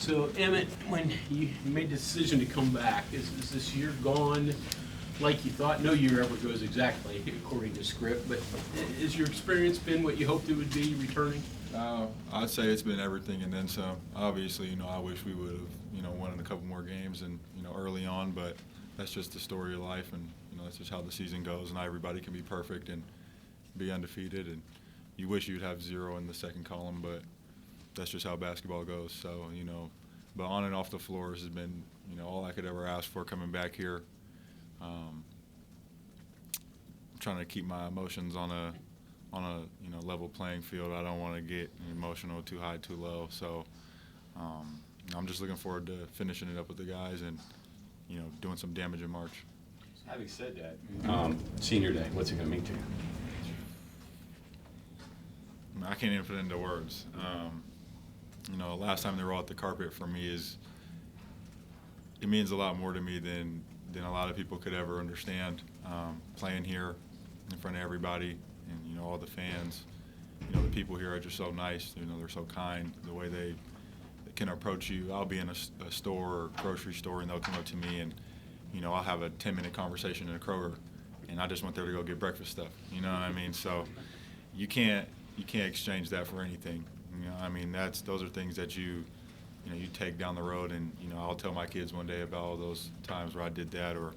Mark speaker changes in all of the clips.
Speaker 1: So, Emmitt, when you made the decision to come back, is this year gone like you thought? No year ever goes exactly according to script, but has your experience been what you hoped it would be returning?
Speaker 2: I'd say it's been everything and then some. Obviously, I wish we would have, won a couple more games and, early on, but that's just the story of life, and, that's just how the season goes, and not everybody can be perfect and be undefeated, and you wish you'd have 0 in the second column, but that's just how basketball goes. So, but on and off the floors has been, all I could ever ask for coming back here. I'm trying to keep my emotions on a level playing field. I don't want to get emotional too high, too low. So I'm just looking forward to finishing it up with the guys and, doing some damage in March.
Speaker 3: Having said that, senior day, what's it going to mean to you?
Speaker 2: I can't even put it into words. Last time they rolled out the carpet for me it means a lot more to me than a lot of people could ever understand. Playing here in front of everybody and, all the fans, the people here are just so nice. They're so kind. The way they can approach you. I'll be in a store or grocery store and they'll come up to me and, I'll have a 10-minute conversation in a Kroger and I just went there to go get breakfast stuff. You know what I mean? So you can't exchange that for anything. Those are things that you take down the road, and I'll tell my kids one day about all those times where I did that, or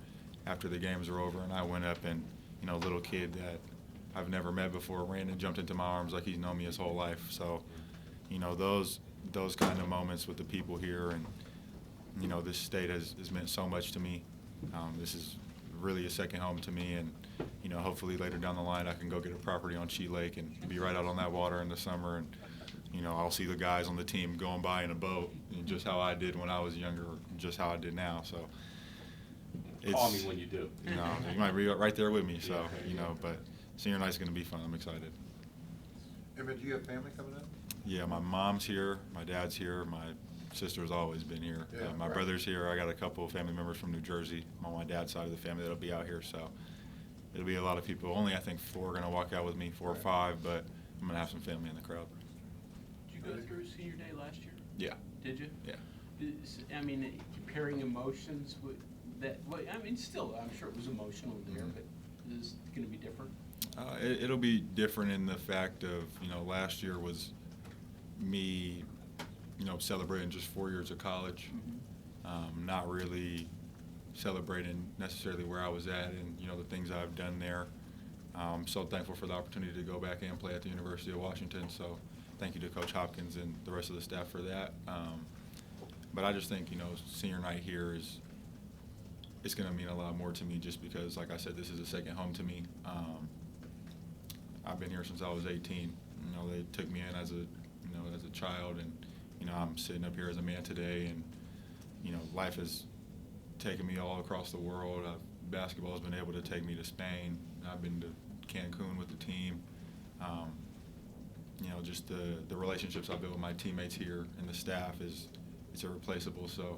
Speaker 2: after the games are over and I went up and a little kid that I've never met before ran and jumped into my arms like he's known me his whole life. So those kind of moments with the people here, and this state has meant so much to me. This is really a second home to me, and hopefully later down the line I can go get a property on Sheet Lake and be right out on that water in the summer, and I'll see the guys on the team going by in a boat, and just how I did when I was younger, just how I did now. So
Speaker 3: Call me when you do.
Speaker 2: You might be right there with me. So but senior night's going to be fun. I'm excited.
Speaker 4: Emmitt, do you have family coming up?
Speaker 2: Yeah, my mom's here, my dad's here, my sister's always been here.
Speaker 4: Yeah,
Speaker 2: My
Speaker 4: right.
Speaker 2: brother's here. I got a couple of family members from New Jersey on my dad's side of the family that'll be out here. So it'll be a lot of people. Only I think 4 are going to walk out with me, 4 or 5, but I'm going to have some family in the crowd.
Speaker 1: Did you go through senior day last year?
Speaker 2: Yeah.
Speaker 1: Did you?
Speaker 2: Yeah.
Speaker 1: Comparing emotions with that, still, I'm sure it was emotional there, but is it going to be different?
Speaker 2: It'll be different in the fact of, last year was me, celebrating just 4 years of college, not really celebrating necessarily where I was at and, the things I've done there. I'm so thankful for the opportunity to go back and play at the University of Washington. So thank you to Coach Hopkins and the rest of the staff for that. But I just think, senior night here it's going to mean a lot more to me just because, like I said, this is a second home to me. I've been here since I was 18. They took me in as a child, and, I'm sitting up here as a man today, and, life has taken me all across the world. Basketball has been able to take me to Spain. I've been to Cancun with the team. Just the relationships I built with my teammates here and the staff it's irreplaceable. So,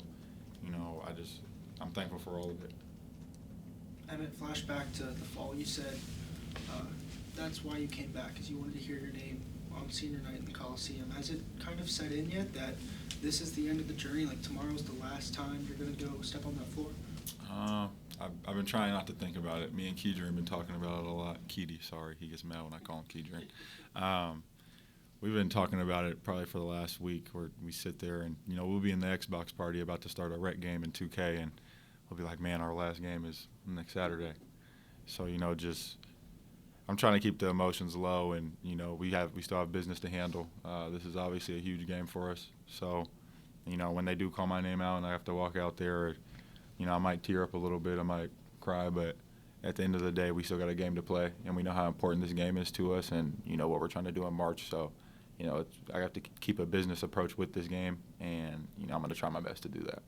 Speaker 2: I'm thankful for all of it.
Speaker 5: Emmitt, flashback to the fall. You said that's why you came back, because you wanted to hear your name on senior night in the Coliseum. Has it kind of set in yet that this is the end of the journey, like tomorrow's the last time you're going to go step on that floor?
Speaker 2: I've been trying not to think about it. Me and Keedron have been talking about it a lot. Keedy, sorry, he gets mad when I call him Keedron. We've been talking about it probably for the last week, where we sit there and, we'll be in the Xbox party about to start a rec game in 2K, and we'll be like, man, our last game is next Saturday. So, I'm trying to keep the emotions low, and, we still have business to handle. This is obviously a huge game for us. So, when they do call my name out and I have to walk out there, I might tear up a little bit, I might cry, but at the end of the day, we still got a game to play, and we know how important this game is to us, and what we're trying to do in March. So, I have to keep a business approach with this game, and I'm going to try my best to do that.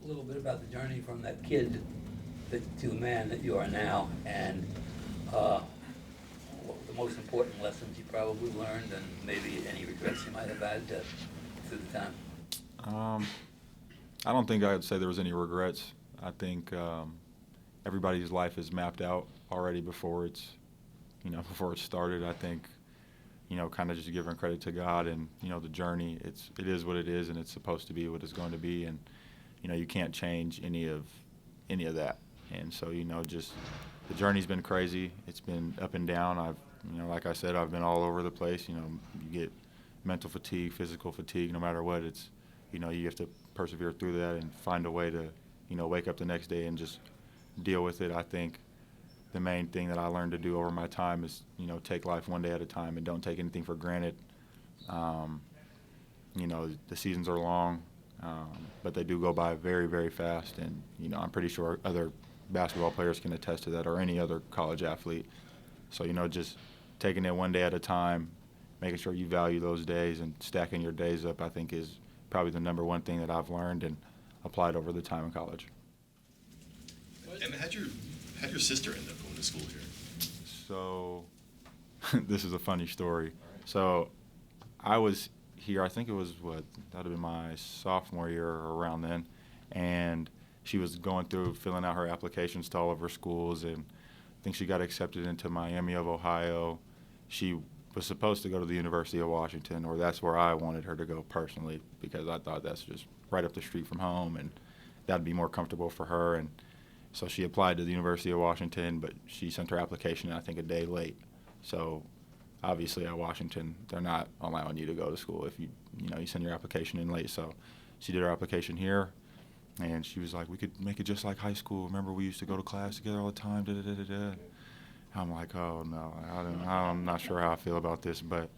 Speaker 6: A little bit about the journey from that kid to the man that you are now, and what were the most important lessons you probably learned, and maybe any regrets you might have had through the time.
Speaker 2: I don't think I'd say there was any regrets. I think everybody's life is mapped out already before it's started. I think, kind of just giving credit to God and, the journey. It is what it is, and it's supposed to be what it's going to be. And, you can't change any of that. And so, just the journey's been crazy. It's been up and down. Like I said, I've been all over the place. You get mental fatigue, physical fatigue, no matter what. It's, you have to persevere through that and find a way to, wake up the next day and just deal with it. I think the main thing that I learned to do over my time is, take life one day at a time and don't take anything for granted. The seasons are long, but they do go by very, very fast. And, I'm pretty sure other basketball players can attest to that, or any other college athlete. So, just taking it one day at a time, making sure you value those days and stacking your days up, I think is probably the number one thing that I've learned and applied over the time in college.
Speaker 3: And how'd your sister end up going to school here?
Speaker 2: So this is a funny story. So I was here, I think it was, that would have been my sophomore year or around then, and she was going through filling out her applications to all of her schools, and I think she got accepted into Miami of Ohio. She was supposed to go to the University of Washington, or that's where I wanted her to go personally, because I thought that's just right up the street from home, and that'd be more comfortable for her. And so she applied to the University of Washington, but she sent her application in, I think, a day late. So obviously at Washington, they're not allowing you to go to school if you send your application in late. So she did her application here, and she was like, we could make it just like high school. Remember, we used to go to class together all the time, da-da-da-da-da. I'm like, oh, no, I'm not sure how I feel about this. But,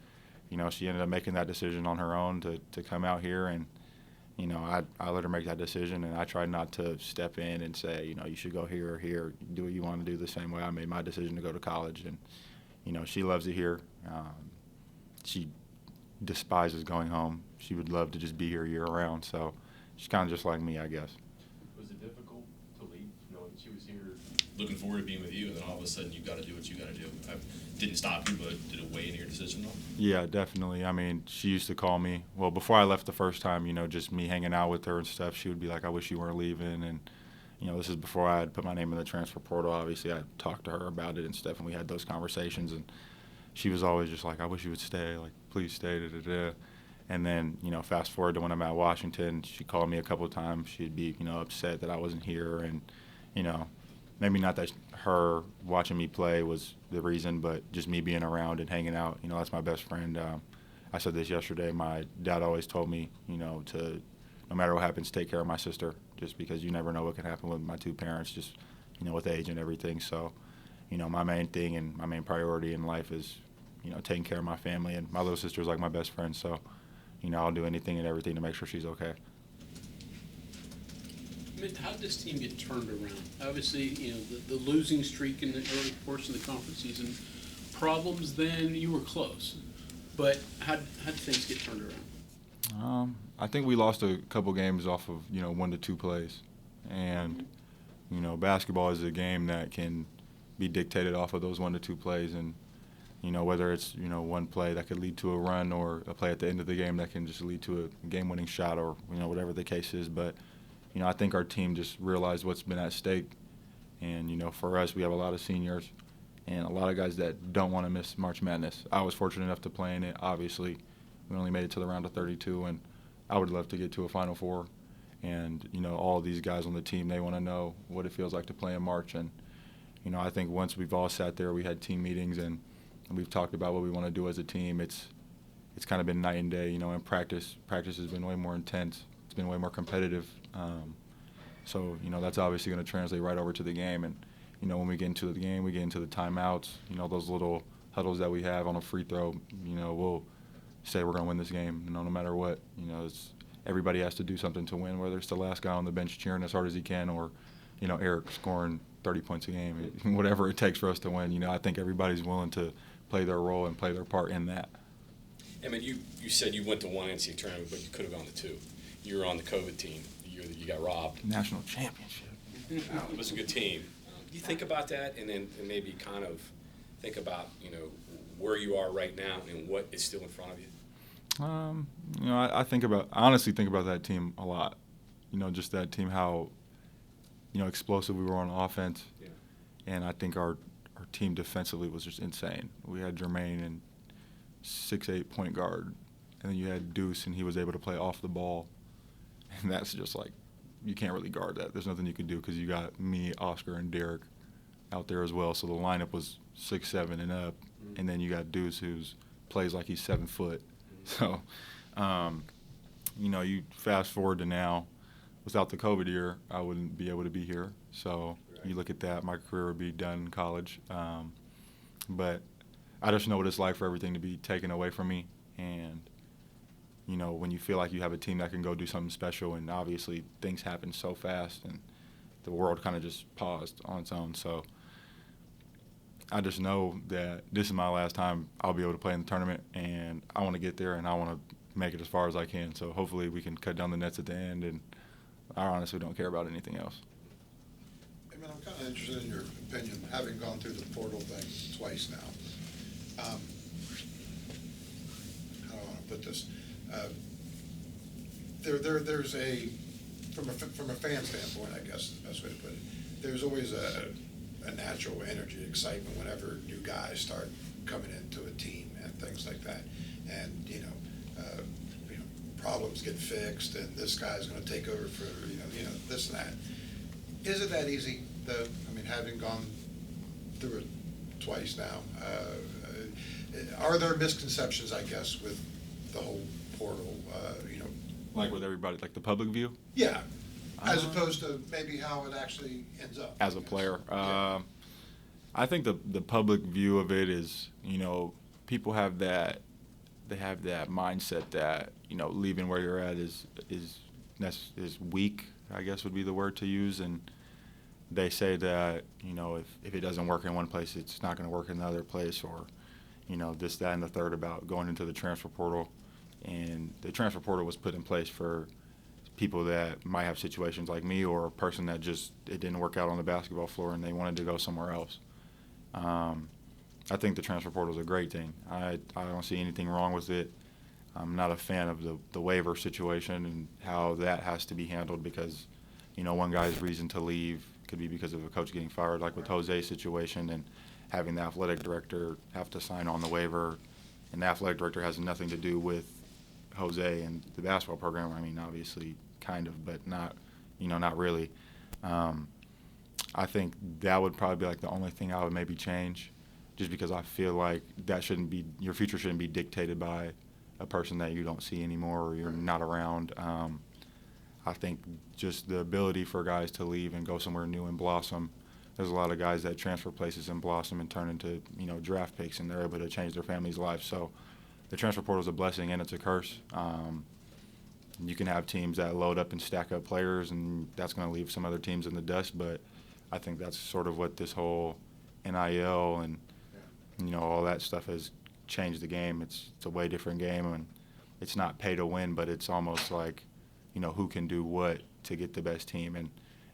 Speaker 2: she ended up making that decision on her own to come out here, and I let her make that decision, and I tried not to step in and say, you should go here or here, do what you want to do the same way I made my decision to go to college. And, she loves it here. She despises going home. She would love to just be here year-round. So she's kind of just like me, I guess.
Speaker 3: Was it difficult to leave, knowing she was here, looking forward to being with you, and then all of a sudden you've got to do what you got to do? I didn't stop you, but did it weigh into your decision at all?
Speaker 2: Yeah, definitely. I mean, she used to call me. Well, before I left the first time, just me hanging out with her and stuff, she would be like, I wish you weren't leaving. And, this is before I had put my name in the transfer portal. Obviously, I talked to her about it and stuff, and we had those conversations. And she was always just like, I wish you would stay. Like, please stay, da-da-da. And then, fast forward to when I'm at Washington, she called me a couple of times. She'd be, upset that I wasn't here. And, maybe not that her watching me play was the reason, but just me being around and hanging out. That's my best friend. I said this yesterday. My dad always told me, to, no matter what happens, take care of my sister, just because you never know what can happen with my two parents, just, with age and everything. So, my main thing and my main priority in life is, taking care of my family. And my little sister's like my best friend. So, I'll do anything and everything to make sure she's okay.
Speaker 1: How did this team get turned around? Obviously, the losing streak in the early portion of the conference season, problems then, you were close. But how did things get turned around?
Speaker 2: I think we lost a couple games off of, 1 to 2 plays. And, basketball is a game that can be dictated off of those 1 to 2 plays. And, whether it's, one play that could lead to a run, or a play at the end of the game that can just lead to a game-winning shot, or, whatever the case is. But, I think our team just realized what's been at stake. And, for us, we have a lot of seniors and a lot of guys that don't want to miss March Madness. I was fortunate enough to play in it, obviously. We only made it to the round of 32, and I would love to get to a Final Four. And, all of these guys on the team, they want to know what it feels like to play in March. And, I think once we've all sat there, we had team meetings, and we've talked about what we want to do as a team. It's kind of been night and day, in practice. Practice has been way more intense. It's been way more competitive. So, that's obviously going to translate right over to the game. And, when we get into the game, we get into the timeouts, those little huddles that we have on a free throw, we'll say we're going to win this game, no matter what. Everybody has to do something to win, whether it's the last guy on the bench cheering as hard as he can, or, Eric scoring 30 points a game, whatever it takes for us to win. I think everybody's willing to play their role and play their part in that.
Speaker 3: I mean, you said you went to one NCAA tournament, but you could have gone to 2. You were on the COVID team the year that you got robbed.
Speaker 2: National championship.
Speaker 3: It was a good team. Do you think about that, and then maybe kind of think about, where you are right now and what is still in front of you?
Speaker 2: I honestly think about that team a lot. Just that team, how, explosive we were on offense.
Speaker 3: Yeah.
Speaker 2: And I think our team defensively was just insane. We had Jermaine and 6'8" point guard, and then you had Deuce, and he was able to play off the ball, and that's just like, you can't really guard that. There's nothing you can do because you got me, Oscar, and Derek out there as well. So the lineup was 6'7" and up, and then you got Deuce, who's plays like he's 7 foot. So, you know, you fast forward to now. Without the COVID year, I wouldn't be able to be here. So you look at that, my career would be done in college. But I just know what it's like for everything to be taken away from me. And, you know, when you feel like you have a team that can go do something special, and obviously things happen so fast and the world kind of just paused on its own. So I just know that this is my last time I'll be able to play in the tournament, and I want to get there, and I want to make it as far as I can. So hopefully we can cut down the nets at the end, and I honestly don't care about anything else.
Speaker 4: I mean, I'm kind of interested in your opinion, having gone through the portal thing twice now. How do I want to put this? There's a, from a fan standpoint, I guess is the best way to put it, there's always a natural energy, excitement whenever new guys start coming into a team and things like that. And, you know, problems get fixed, and this guy's going to take over for, you know, this and that. Is it that easy, though? I mean, having gone through it twice now, are there misconceptions, I guess, with the whole portal, you know?
Speaker 2: Like with everybody, like the public view?
Speaker 4: Yeah, as opposed to maybe how it actually ends up.
Speaker 2: As a player.
Speaker 4: Yeah.
Speaker 2: I think the public view of it is, you know, people have that, they have that mindset that, you know, leaving where you're at is weak, I guess would be the word to use. And they say that, you know, if it doesn't work in one place, it's not going to work in the other place, or, you know, this, that, and the third about going into the transfer portal. And the transfer portal was put in place for people that might have situations like me, or a person that just, it didn't work out on the basketball floor and they wanted to go somewhere else. I think the transfer portal is a great thing. I don't see anything wrong with it. I'm not a fan of the waiver situation and how that has to be handled, because, you know, one guy's reason to leave could be because of a coach getting fired, like with Jose's situation, and having the athletic director have to sign on the waiver. And the athletic director has nothing to do with Jose and the basketball program. I mean, obviously, kind of, but not, you know, not really. I think that would probably be like the only thing I would maybe change, just because I feel like that shouldn't be, your future shouldn't be dictated by a person that you don't see anymore or you're not around. I think just the ability for guys to leave and go somewhere new and blossom. There's a lot of guys that transfer places and blossom and turn into, you know, draft picks, and they're able to change their family's life. So the transfer portal is a blessing and it's a curse. You can have teams that load up and stack up players, and that's going to leave some other teams in the dust. But I think that's sort of what this whole NIL and, you know, all that stuff has changed the game. It's a way different game, and it's not pay to win, but it's almost like, you know, who can do what to get the best team. And,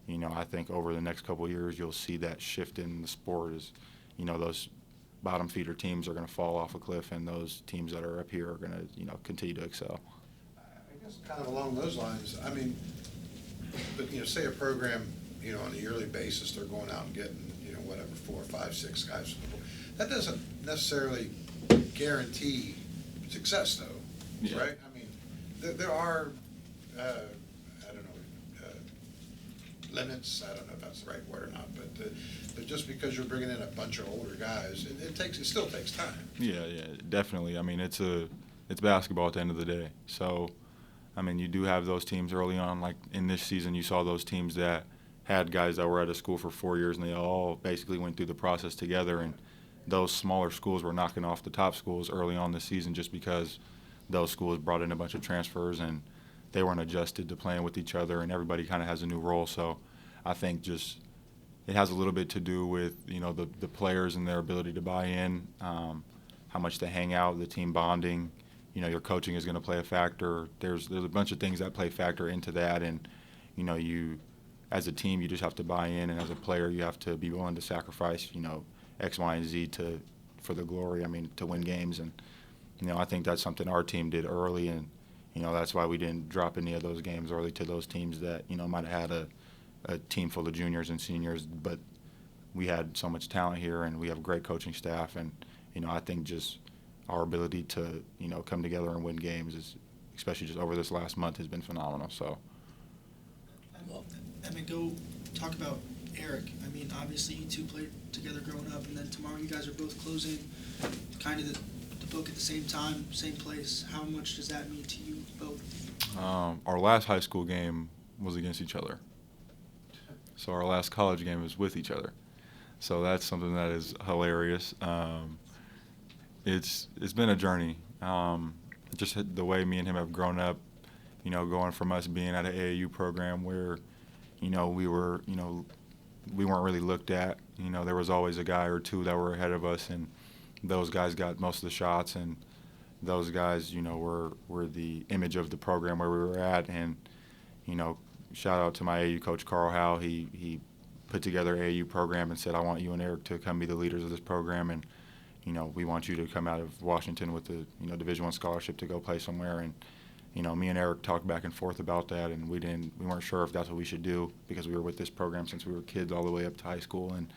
Speaker 2: you know, I think over the next couple of years you'll see that shift in the sport as, you know, those bottom feeder teams are going to fall off a cliff, and those teams that are up here are going to, you know, continue to excel.
Speaker 4: I guess kind of along those lines, I mean, but, you know, say a program, you know, on a yearly basis, they're going out and getting, you know, whatever, 4, 5, 6 guys. That doesn't necessarily guarantee success, though,
Speaker 2: Yeah.
Speaker 4: right? I mean, there are, I don't know, limits. I don't know if that's the right word or not, but just because you're bringing in a bunch of older guys, it still takes time.
Speaker 2: Yeah, definitely. I mean, it's basketball at the end of the day. So, I mean, you do have those teams early on. Like in this season, you saw those teams that had guys that were at a school for 4 years, and they all basically went through the process together. And those smaller schools were knocking off the top schools early on this season, just because those schools brought in a bunch of transfers and they weren't adjusted to playing with each other, and everybody kind of has a new role. So I think just it has a little bit to do with, you know, the players and their ability to buy in, how much they hang out, the team bonding. You know, your coaching is going to play a factor. There's a bunch of things that play factor into that, and, you know, you as a team, you just have to buy in, and as a player, you have to be willing to sacrifice, you know, X, Y, and Z for the glory. I mean, to win games. And, you know, I think that's something our team did early, and, you know, that's why we didn't drop any of those games early to those teams that, you know, might have had a team full of juniors and seniors, but we had so much talent here, and we have a great coaching staff. And, you know, I think just our ability to, come together and win games is, especially just over this last month, has been phenomenal. So.
Speaker 6: Well,
Speaker 5: Emmitt, go talk about Eric. I mean, obviously you two played together growing up, and then tomorrow you guys are both closing kind of the book at the same time, same place. How much does that mean to you both?
Speaker 2: Our last high school game was against each other. So our last college game was with each other. So that's something that is hilarious. It's been a journey. Just the way me and him have grown up, going from us being at an AAU program where, we weren't really looked at. There was always a guy or two that were ahead of us, and those guys got most of the shots, and those guys, were the image of the program where we were at. And, shout out to my AAU coach, Carl Howe. He put together an AAU program and said, I want you and Eric to come be the leaders of this program, and, we want you to come out of Washington with the, Division I scholarship to go play somewhere. And, me and Eric talked back and forth about that, and we weren't sure if that's what we should do because we were with this program since we were kids all the way up to high school. And,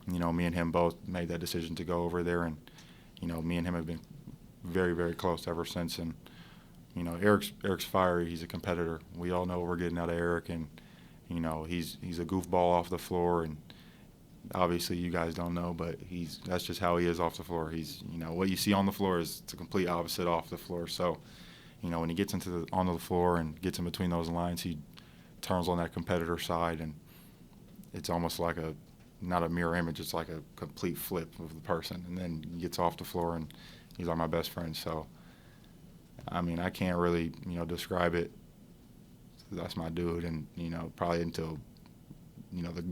Speaker 2: me and him both made that decision to go over there, and, me and him have been very, very close ever since. And, Eric's fiery. He's a competitor. We all know what we're getting out of Eric, and, he's a goofball off the floor, and obviously you guys don't know, but that's just how he is off the floor. He's, what you see on the floor is the complete opposite off the floor. So, when he gets onto the floor and gets in between those lines, he turns on that competitor side, and it's almost like not a mirror image, it's like a complete flip of the person. And then he gets off the floor, and he's like my best friend. So, I mean, I can't really, describe it. That's my dude, and, probably until,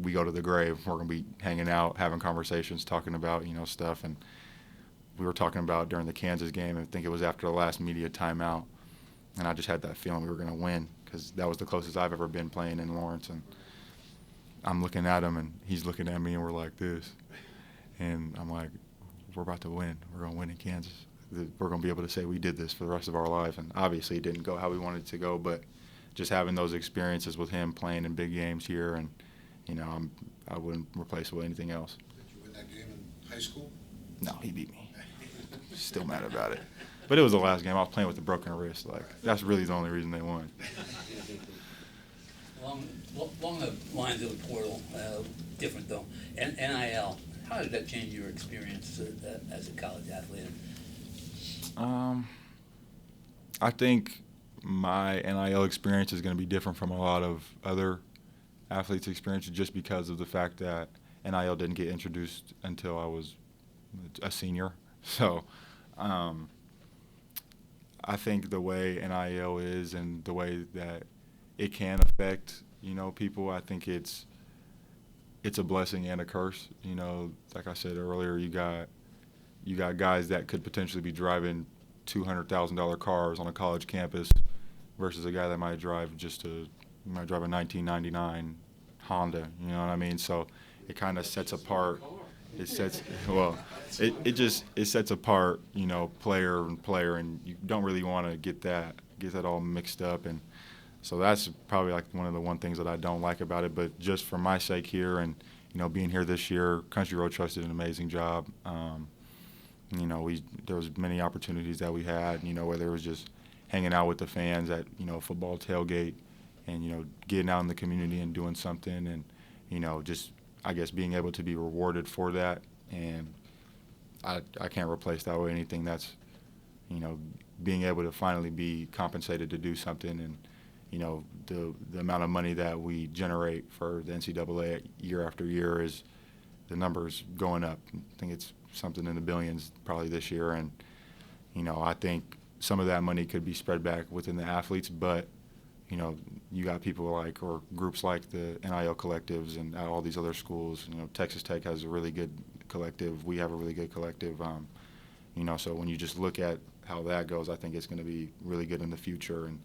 Speaker 2: we go to the grave, we're going to be hanging out, having conversations, talking about, stuff. And we were talking about during the Kansas game, I think it was after the last media timeout, and I just had that feeling we were going to win because that was the closest I've ever been playing in Lawrence. And I'm looking at him, and he's looking at me, and we're like this. And I'm like, we're about to win. We're going to win in Kansas. We're going to be able to say we did this for the rest of our life. And obviously it didn't go how we wanted it to go, but just having those experiences with him playing in big games here, and, I wouldn't replace it with anything else.
Speaker 4: Did you win that game in high school?
Speaker 2: No, he beat me. Still mad about it. But it was the last game. I was playing with a broken wrist. That's really the only reason they won.
Speaker 6: Along the lines of the portal, different though, and NIL, how did that change your experience as a college athlete?
Speaker 2: I think my NIL experience is going to be different from a lot of other athletes' experiences just because of the fact that NIL didn't get introduced until I was a senior. So I think the way NIL is and the way that it can affect, people, I think it's a blessing and a curse. Like I said earlier, you got guys that could potentially be driving $200,000 cars on a college campus versus a guy that might drive a 1999 Honda. You know what I mean? So it kind of sets apart. It sets it sets apart, player and player, and you don't really want to get that all mixed up. And so that's probably like one things that I don't like about it. But just for my sake here, and being here this year, Country Road Trust did an amazing job. There was many opportunities that we had, whether it was just hanging out with the fans at, football tailgate and, getting out in the community and doing something and, just, I guess, being able to be rewarded for that. And I can't replace that with anything. That's, being able to finally be compensated to do something, and, the amount of money that we generate for the NCAA year after year is the numbers going up. I think it's something in the billions probably this year. And, I think some of that money could be spread back within the athletes, but, you got people or groups like the NIL collectives and all these other schools. Texas Tech has a really good collective. We have a really good collective. So when you just look at how that goes, I think it's going to be really good in the future. And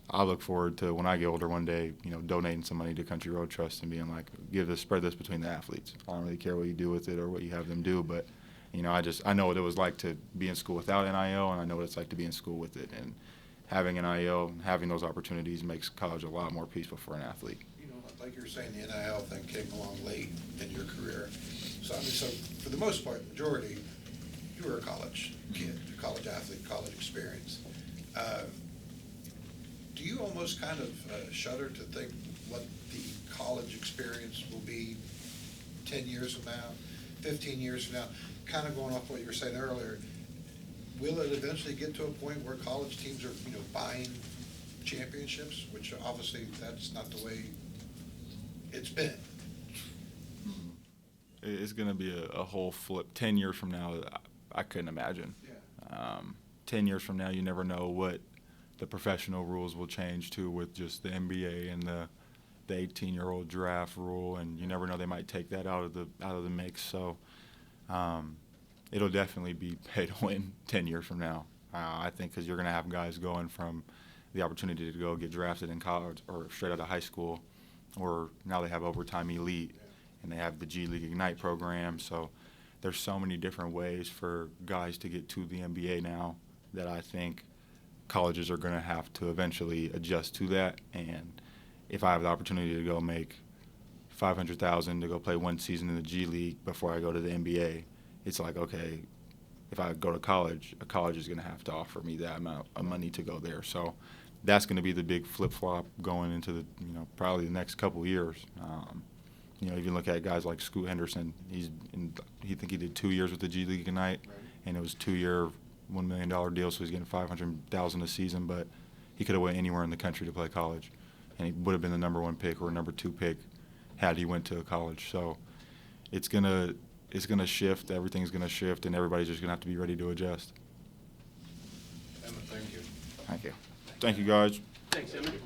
Speaker 2: I look forward to when I get older one day, donating some money to Country Road Trust and being like, spread this between the athletes. I don't really care what you do with it or what you have them do, but, I know what it was like to be in school without NIL, and I know what it's like to be in school with it. And having NIL, having those opportunities makes college a lot more peaceful for an athlete.
Speaker 4: Like you were saying, the NIL thing came along late in your career. So, for the most part, majority, you were a college kid, a college athlete, college experience. Do you almost kind of shudder to think what the college experience will be 10 years from now, 15 years from now? Kind of going off what you were saying earlier, will it eventually get to a point where college teams are, buying championships, which obviously that's not the way it's been?
Speaker 2: It's going to be a whole flip. 10 years from now, I couldn't imagine.
Speaker 4: Yeah.
Speaker 2: 10 years from now, you never know what the professional rules will change to with just the NBA and the 18-year-old draft rule, and you never know, they might take that out of the mix. So it'll definitely be pay to win 10 years from now. I think because you're going to have guys going from the opportunity to go get drafted in college or straight out of high school, or now they have overtime elite, and they have the G League Ignite program. So there's so many different ways for guys to get to the NBA now that I think colleges are going to have to eventually adjust to that. And if I have the opportunity to go make $500,000 to go play one season in the G League before I go to the NBA, it's like, okay, if I go to college, a college is going to have to offer me that amount of money to go there. So that's going to be the big flip-flop going into the, probably the next couple of years. If you look at guys like Scoot Henderson, he did 2 years with the G League Ignite,
Speaker 4: Right.
Speaker 2: and it was a 2-year, $1 million deal, so he's getting $500,000 a season, but he could have went anywhere in the country to play college, and he would have been the number 1 pick or number 2 pick had he went to a college. So it's gonna shift, everything's gonna shift, and everybody's just gonna have to be ready to adjust.
Speaker 4: Emma, thank you.
Speaker 2: Thank you. Thank you, guys.
Speaker 1: Thanks, Emmitt.